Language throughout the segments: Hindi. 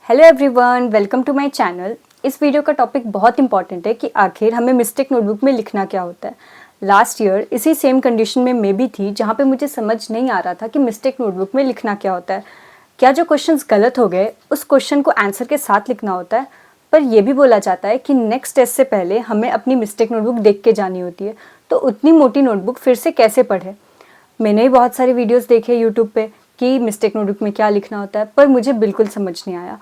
Hello everyone, welcome to my channel. इस वीडियो का टॉपिक बहुत इंपॉर्टेंट है कि आखिर हमें मिस्टेक नोटबुक में लिखना क्या होता है। लास्ट ईयर इसी सेम कंडीशन में मैं भी थी, जहाँ पे मुझे समझ नहीं आ रहा था कि मिस्टेक नोटबुक में लिखना क्या होता है। क्या जो क्वेश्चंस गलत हो गए उस क्वेश्चन को आंसर के साथ लिखना होता है, पर यह भी बोला जाता है कि नेक्स्ट टेस्ट से पहले हमें अपनी मिस्टेक नोटबुक देख के जानी होती है। तो उतनी मोटी नोटबुक फिर से कैसे पढ़े। मैंने ही बहुत सारे वीडियोस देखे यूट्यूब पे कि मिस्टेक नोटबुक में क्या लिखना होता है, पर मुझे बिल्कुल समझ नहीं आया।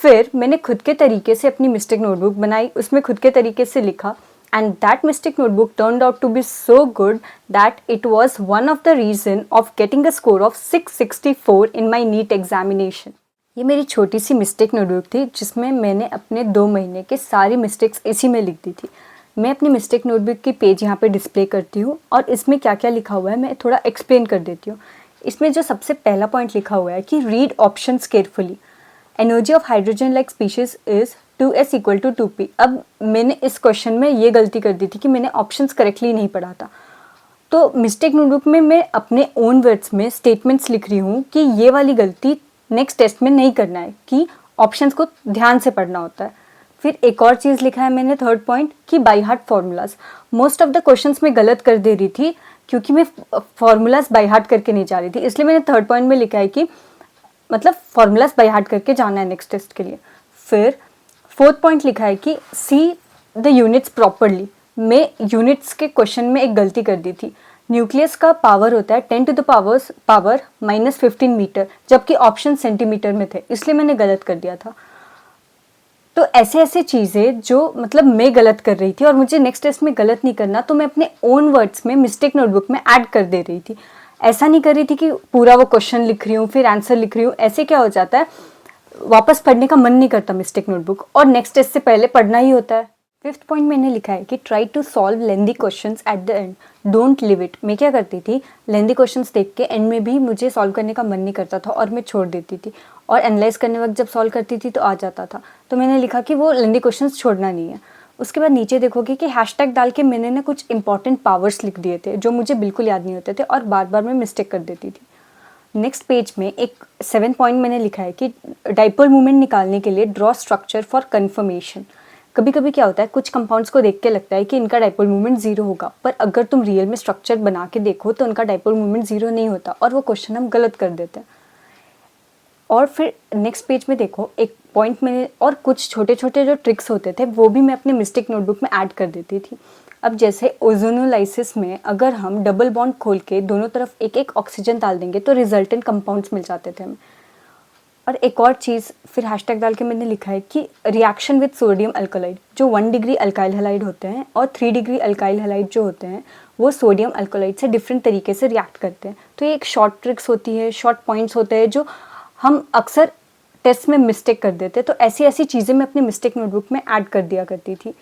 फिर मैंने खुद के तरीके से अपनी मिस्टेक नोटबुक बनाई, उसमें खुद के तरीके से लिखा, and that mistake notebook turned out to be so good that it was one of the reason of getting a score of 664 in my NEET examination. ये मेरी छोटी सी मिस्टेक नोटबुक थी जिसमें मैंने अपने 2 महीने के सारी मिस्टेक्स इसी में लिख दी थी। मैं अपनी मिस्टेक नोटबुक की पेज यहाँ पे डिस्प्ले करती हूँ और इसमें क्या क्या लिखा हुआ है मैं थोड़ा एक्सप्लेन कर देती हूँ। इसमें जो सबसे पहला पॉइंट लिखा हुआ है कि read options carefully, energy of hydrogen like species is 2s equal to 2p। अब मैंने इस क्वेश्चन में ये गलती कर दी थी कि मैंने ऑप्शंस करेक्टली नहीं पढ़ा था। तो मिस्टेक नोटबुक में मैं अपने ओन वर्ड्स में स्टेटमेंट्स लिख रही हूँ कि ये वाली गलती नेक्स्ट टेस्ट में नहीं करना है, कि ऑप्शंस को ध्यान से पढ़ना होता है। फिर एक और चीज़ लिखा है मैंने, थर्ड पॉइंट, कि by heart formulas. Most of the questions में गलत कर दे रही थी क्योंकि मैं फार्मूलाज बाई हार्ट करके नहीं जा रही थी, इसलिए मैंने थर्ड पॉइंट में लिखा है कि मतलब फार्मूलाज बाई हार्ट करके जाना है नेक्स्ट टेस्ट के लिए। फिर फोर्थ पॉइंट लिखा है कि सी द यूनिट्स प्रॉपरली। मैं यूनिट्स के क्वेश्चन में एक गलती कर दी थी। न्यूक्लियस का पावर होता है 10 टू द पावर -15 मीटर, जबकि ऑप्शन सेंटीमीटर में थे, इसलिए मैंने गलत कर दिया था। तो ऐसे ऐसे चीज़ें जो मतलब मैं गलत कर रही थी और मुझे नेक्स्ट टेस्ट में गलत नहीं करना, तो मैं अपने ओन वर्ड्स में मिस्टेक नोटबुक में ऐड कर दे रही थी। ऐसा नहीं कर रही थी कि पूरा वो क्वेश्चन लिख रही हूँ फिर आंसर लिख रही हूँ। ऐसे क्या हो जाता है, वापस पढ़ने का मन नहीं करता मिस्टेक नोटबुक, और नेक्स्ट टेस्ट से पहले पढ़ना ही होता है। फिफ्थ पॉइंट मैंने लिखा है कि try to solve lengthy questions at the end, don't leave it. मैं क्या करती थी, लेंदी क्वेश्चंस देख के एंड में भी मुझे सॉल्व करने का मन नहीं करता था और मैं छोड़ देती थी, और एनालाइज करने वक्त जब सॉल्व करती थी तो आ जाता था। तो मैंने लिखा कि वो लेंदी क्वेश्चंस छोड़ना नहीं है। उसके बाद नीचे देखोगे कि हैशटैग डाल के मैंने ना कुछ इंपॉर्टेंट पावर्स लिख दिए थे जो मुझे बिल्कुल याद नहीं होते थे और बार बार मैं मिस्टेक कर देती थी। नेक्स्ट पेज में एक 7 पॉइंट मैंने लिखा है कि डाइपोल मूवमेंट निकालने के लिए ड्रॉ स्ट्रक्चर फॉर कन्फर्मेशन। कभी कभी क्या होता है, कुछ कंपाउंड्स को देख के लगता है कि इनका डाइपोल मूवमेंट 0 होगा, पर अगर तुम रियल में स्ट्रक्चर बना के देखो तो उनका डाइपोल मूवमेंट 0 नहीं होता और वो क्वेश्चन हम गलत कर देते हैं। और फिर नेक्स्ट पेज में देखो एक पॉइंट में, और कुछ छोटे छोटे जो ट्रिक्स होते थे वो भी मैं अपने मिस्टेक नोटबुक में ऐड कर देती थी। अब जैसे ओजोनोलाइसिस में अगर हम डबल बॉन्ड खोल के दोनों तरफ एक एक ऑक्सीजन डाल देंगे तो रिजल्टेंट कंपाउंड्स मिल जाते थे हमें। और एक और चीज़ फिर हैशटैग डाल के मैंने लिखा है कि रिएक्शन विद सोडियम अल्कलाइड, जो 1 डिग्री अल्काइल हैलाइड होते हैं और 3 डिग्री अल्काइल हैलाइड जो होते हैं वो सोडियम अल्कलाइड से डिफरेंट तरीके से रिएक्ट करते हैं। तो ये एक शॉर्ट ट्रिक्स होती है, शॉर्ट पॉइंट्स होते हैं जो हम अक्सर टेस्ट में मिस्टेक कर देते। तो ऐसी ऐसी चीज़ें मैं अपनी मिस्टेक नोटबुक में ऐड कर दिया करती थी।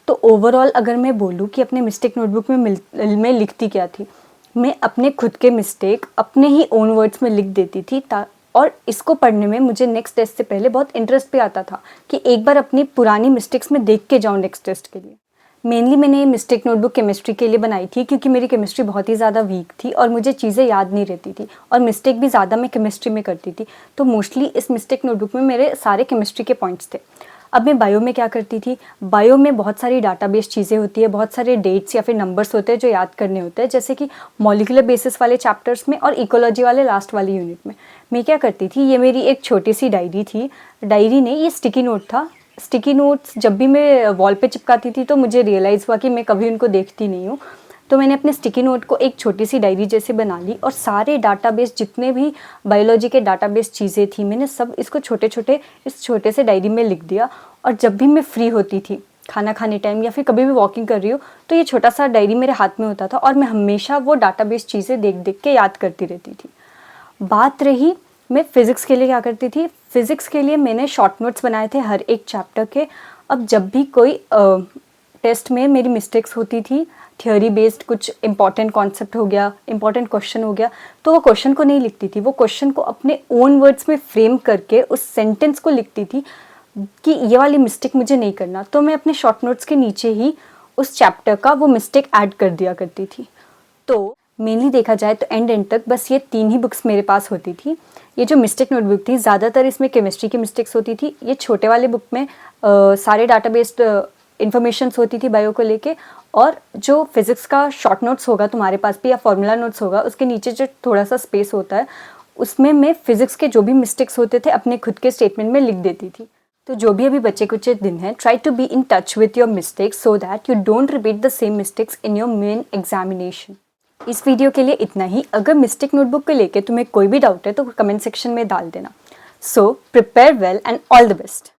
तो ओवरऑल अगर मैं बोलूँ कि अपने मिस्टेक नोटबुक में मैं लिखती क्या थी, मैं अपने खुद के मिस्टेक अपने ही ओन वर्ड्स में लिख देती थी, और इसको पढ़ने में मुझे नेक्स्ट टेस्ट से पहले बहुत इंटरेस्ट भी आता था कि एक बार अपनी पुरानी मिस्टेक्स में देख के जाऊँ नेक्स्ट टेस्ट के लिए। मेनली मैंने ये मिस्टेक नोटबुक केमिस्ट्री के लिए बनाई थी क्योंकि मेरी केमिस्ट्री बहुत ही ज़्यादा वीक थी और मुझे चीज़ें याद नहीं रहती थी और मिस्टेक भी ज़्यादा मैं केमिस्ट्री में करती थी। तो मोस्टली इस मिस्टेक नोटबुक में मेरे सारे केमिस्ट्री के पॉइंट्स थे। अब मैं बायो में क्या करती थी, बायो में बहुत सारी डाटाबेस चीज़ें होती है, बहुत सारे डेट्स या फिर नंबर्स होते हैं जो याद करने होते हैं, जैसे कि मॉलिक्यूलर बेसिस वाले चैप्टर्स में और इकोलॉजी वाले लास्ट वाली यूनिट में। मैं क्या करती थी, ये मेरी एक छोटी सी डायरी थी, डायरी नहीं ये स्टिकी नोट था। स्टिकी नोट्स जब भी मैं वॉल पे चिपकाती थी तो मुझे रियलाइज़ हुआ कि मैं कभी उनको देखती नहीं हूँ, तो मैंने अपने स्टिकी नोट को एक छोटी सी डायरी जैसे बना ली और सारे डाटाबेस जितने भी बायोलॉजी के डाटाबेस चीज़ें थी मैंने सब इसको छोटे छोटे इस छोटे से डायरी में लिख दिया। और जब भी मैं फ्री होती थी खाना खाने टाइम या फिर कभी भी वॉकिंग कर रही हूँ तो ये छोटा सा डायरी मेरे हाथ में होता था और मैं हमेशा वो डाटाबेस चीज़ें देख देख के याद करती रहती थी। बात रही मैं फ़िज़िक्स के लिए क्या करती थी, फ़िज़िक्स के लिए मैंने शॉर्ट नोट्स बनाए थे हर एक चैप्टर के। अब जब भी कोई टेस्ट में मेरी मिस्टेक्स होती थी, थियोरी बेस्ड कुछ इंपॉर्टेंट कॉन्सेप्ट हो गया, इंपॉर्टेंट क्वेश्चन हो गया, तो वो क्वेश्चन को नहीं लिखती थी, वो क्वेश्चन को अपने ओन वर्ड्स में फ्रेम करके उस सेंटेंस को लिखती थी कि ये वाली मिस्टेक मुझे नहीं करना। तो मैं अपने शॉर्ट नोट्स के नीचे ही उस चैप्टर का वो मिस्टेक ऐड कर दिया करती थी। तो मेनली देखा जाए तो एंड तक बस ये 3 ही बुक्स मेरे पास होती थी। ये जो मिस्टेक नोटबुक थी ज़्यादातर इसमें केमिस्ट्री की मिस्टेक्स होती थी। ये छोटे वाले बुक में सारे डाटाबेस्ड इन्फॉर्मेशंस होती थी बायो को लेके, और जो फिज़िक्स का शॉर्ट नोट्स होगा तुम्हारे पास भी या फॉर्मूला नोट्स होगा, उसके नीचे जो थोड़ा सा स्पेस होता है उसमें मैं फिज़िक्स के जो भी मिस्टेक्स होते थे अपने खुद के स्टेटमेंट में लिख देती थी। तो जो भी अभी बच्चे कुछ दिन हैं, try to be in touch with your mistakes so that you don't repeat the same mistakes in your main examination. इस वीडियो के लिए इतना ही। अगर मिस्टेक नोटबुक को लेके तुम्हें कोई भी डाउट है तो कमेंट सेक्शन में डाल देना। So prepare well and all the best.